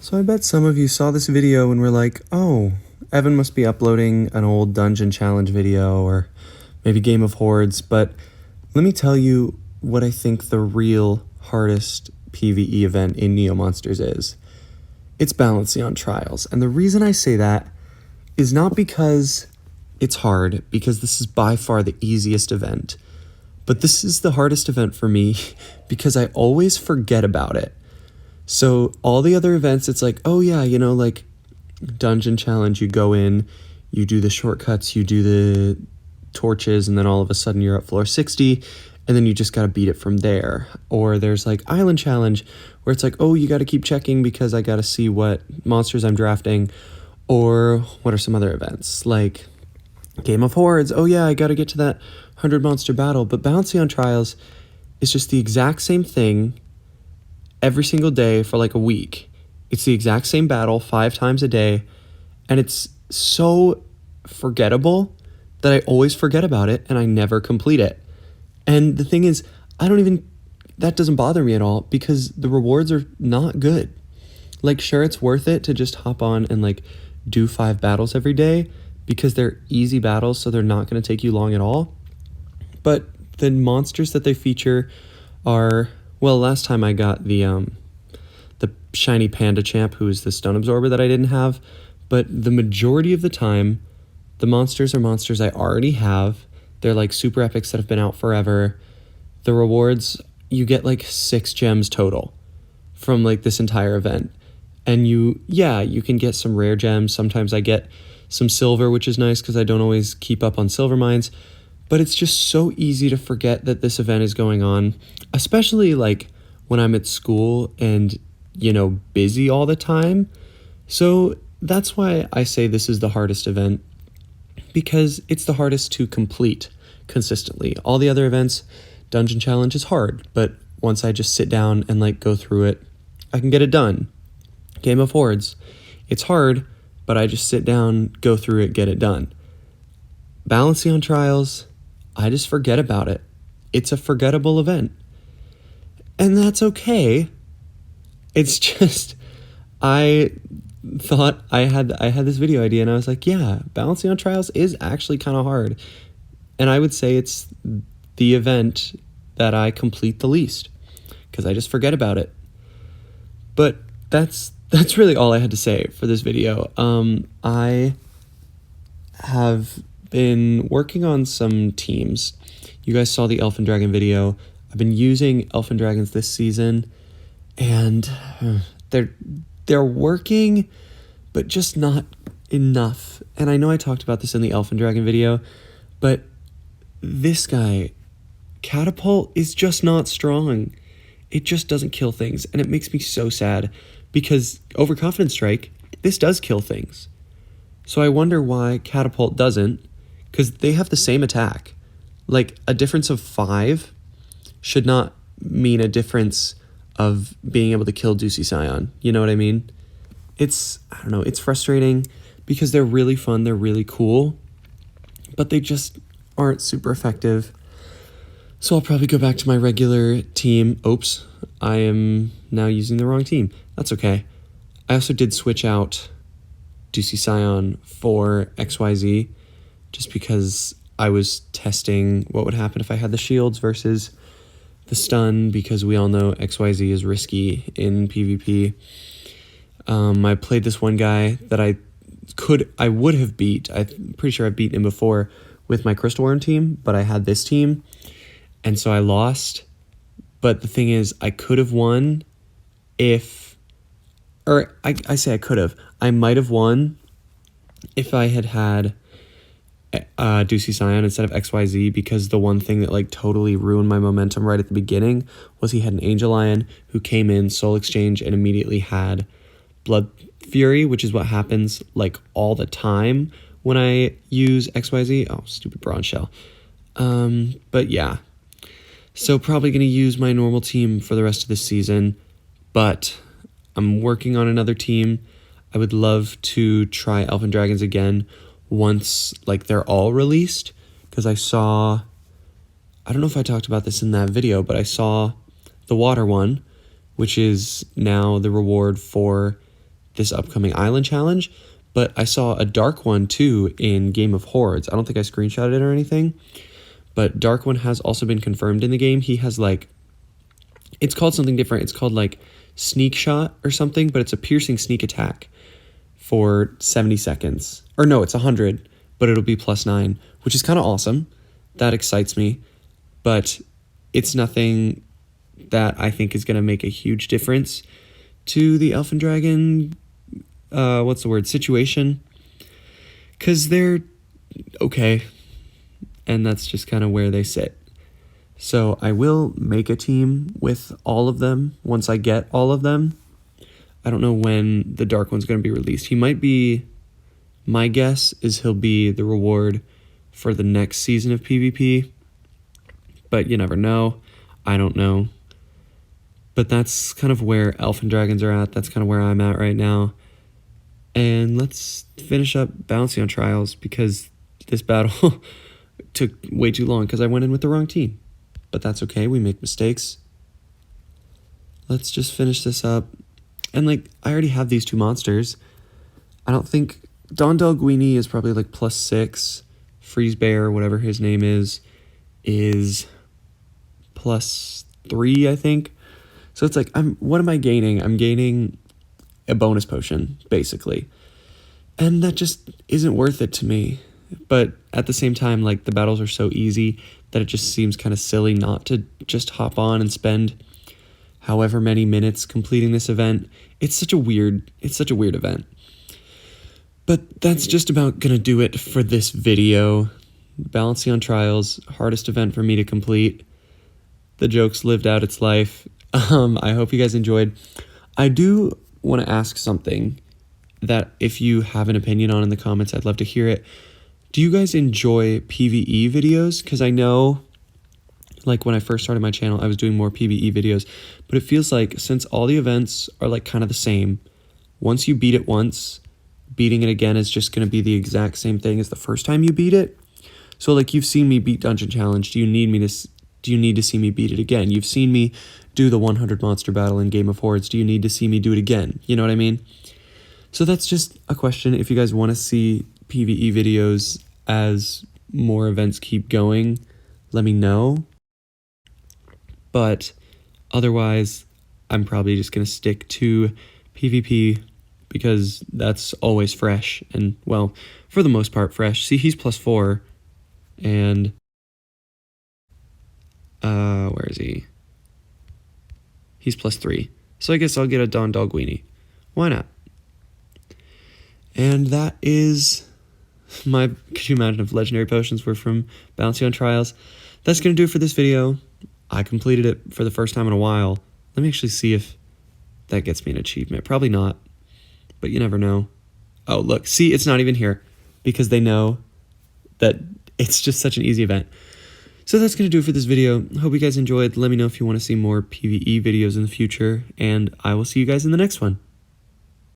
So I bet some of you saw this video and were like, oh, Evan must be uploading an old dungeon challenge video or maybe Game of Hordes, but let me tell you what I think the real hardest PvE event in Neomonsters is. It's Balancing Trials, and the reason I say that is not because it's hard, because this is by far the easiest event, but this is the hardest event for me because I always forget about it. So all the other events, it's like, oh yeah, like Dungeon Challenge, you go in, you do the shortcuts, you do the torches, and then all of a sudden you're at floor 60, and then you just got to beat it from there. Or there's like Island Challenge, where it's like, oh, you got to keep checking because I got to see what monsters I'm drafting. Or what are some other events? Like Game of Hordes, oh yeah, I got to get to that 100 monster battle. But Balancing Trials is just the exact same thing every single day for like a week. It's the exact same battle 5 times a day, and it's so forgettable that I always forget about it and I never complete it. And the thing is, that doesn't bother me at all because the rewards are not good. Like, sure, it's worth it to just hop on and like do 5 battles every day because they're easy battles, so they're not going to take you long at all. But the monsters that they feature are, well, last time I got the shiny panda champ, who is the stone absorber that I didn't have, but the majority of the time, the monsters are monsters I already have. They're like super epics that have been out forever. The rewards, you get like 6 gems total from like this entire event. And you can get some rare gems. Sometimes I get some silver, which is nice because I don't always keep up on silver mines. But it's just so easy to forget that this event is going on, especially like when I'm at school and, busy all the time. So that's why I say this is the hardest event, because it's the hardest to complete consistently. All the other events, Dungeon Challenge is hard, but once I just sit down and like go through it, I can get it done. Game of Hordes, it's hard, but I just sit down, go through it, get it done. Balancing Trials, I just forget about it. It's a forgettable event. And that's okay. It's just, I thought I had this video idea and I was like, yeah, Balancing Trials is actually kind of hard. And I would say it's the event that I complete the least because I just forget about it. But that's really all I had to say for this video. I have been working on some teams. You guys saw the Elfen Dragon video. I've been using Elfen Dragons this season, and they're working, but just not enough. And I know I talked about this in the Elfen Dragon video, but this guy, Catapult, is just not strong. It just doesn't kill things, and it makes me so sad because Overconfident Strike, this does kill things. So I wonder why Catapult doesn't, because they have the same attack. Like, a difference of 5 should not mean a difference of being able to kill Ducey Scion. You know what I mean? It's frustrating because they're really fun, they're really cool, but they just aren't super effective. So I'll probably go back to my regular team. Oops, I am now using the wrong team. That's okay. I also did switch out Ducey Scion for XYZ just because I was testing what would happen if I had the shields versus the stun, because we all know XYZ is risky in PvP. I played this one guy that I would have beat. I'm pretty sure I've beaten him before with my Crystal Worm team, but I had this team, and so I lost. But the thing is, I could have won I say I could have. I might have won if I had Ducey Scion instead of XYZ, because the one thing that like totally ruined my momentum right at the beginning was he had an Angel Lion who came in Soul Exchange and immediately had Blood Fury, which is what happens like all the time when I use XYZ. Oh, stupid Bronze Shell. But yeah. So probably going to use my normal team for the rest of this season, but I'm working on another team. I would love to try Elfen Dragons again once like they're all released, because I don't know if I talked about this in that video, but I saw the water one, which is now the reward for this upcoming island challenge, but I saw a dark one too in Game of Hordes. I don't think I screenshotted it or anything, but dark one has also been confirmed in the game. He has like, it's called something different. It's called like sneak shot or something, but it's a piercing sneak attack for 70 seconds. Or no, it's 100, but it'll be +9, which is kind of awesome. That excites me, but it's nothing that I think is going to make a huge difference to the Elf and Dragon, situation, because they're okay, and that's just kind of where they sit. So I will make a team with all of them once I get all of them. I don't know when the dark one's going to be released. He might be, my guess is he'll be the reward for the next season of PvP, but you never know. I don't know. But that's kind of where Elf and Dragons are at. That's kind of where I'm at right now. And let's finish up balancing on trials, because this battle took way too long because I went in with the wrong team. But that's okay. We make mistakes. Let's just finish this up. And like, I already have these two monsters. I don't think Don Delguini is probably like +6. Freeze Bear, whatever his name is +3, I think. So it's like, what am I gaining? I'm gaining a bonus potion, basically. And that just isn't worth it to me. But at the same time, like, the battles are so easy that it just seems kind of silly not to just hop on and spend however many minutes completing this event. It's such a weird event. But that's just about gonna do it for this video. Balancing on Trials, hardest event for me to complete. The jokes lived out its life. I hope you guys enjoyed. I do want to ask something that if you have an opinion on in the comments, I'd love to hear it. Do you guys enjoy PvE videos? Because I know, like, when I first started my channel, I was doing more PvE videos, but it feels like since all the events are like kind of the same, once you beat it once, beating it again is just going to be the exact same thing as the first time you beat it. So like, you've seen me beat Dungeon Challenge. Do you need to see me beat it again? You've seen me do the 100 monster battle in Game of Hordes. Do you need to see me do it again? You know what I mean? So that's just a question. If you guys want to see PvE videos as more events keep going, let me know. But otherwise, I'm probably just going to stick to PvP because that's always fresh. And, well, for the most part, fresh. See, he's +4. And where is he? He's +3. So I guess I'll get a Don Delguini. Why not? And that is my, could you imagine if legendary potions were from Balancing on Trials? That's going to do it for this video. I completed it for the first time in a while. Let me actually see if that gets me an achievement. Probably not, but you never know. Oh, look, see, it's not even here because they know that it's just such an easy event. So that's going to do it for this video. Hope you guys enjoyed. Let me know if you want to see more PvE videos in the future, and I will see you guys in the next one.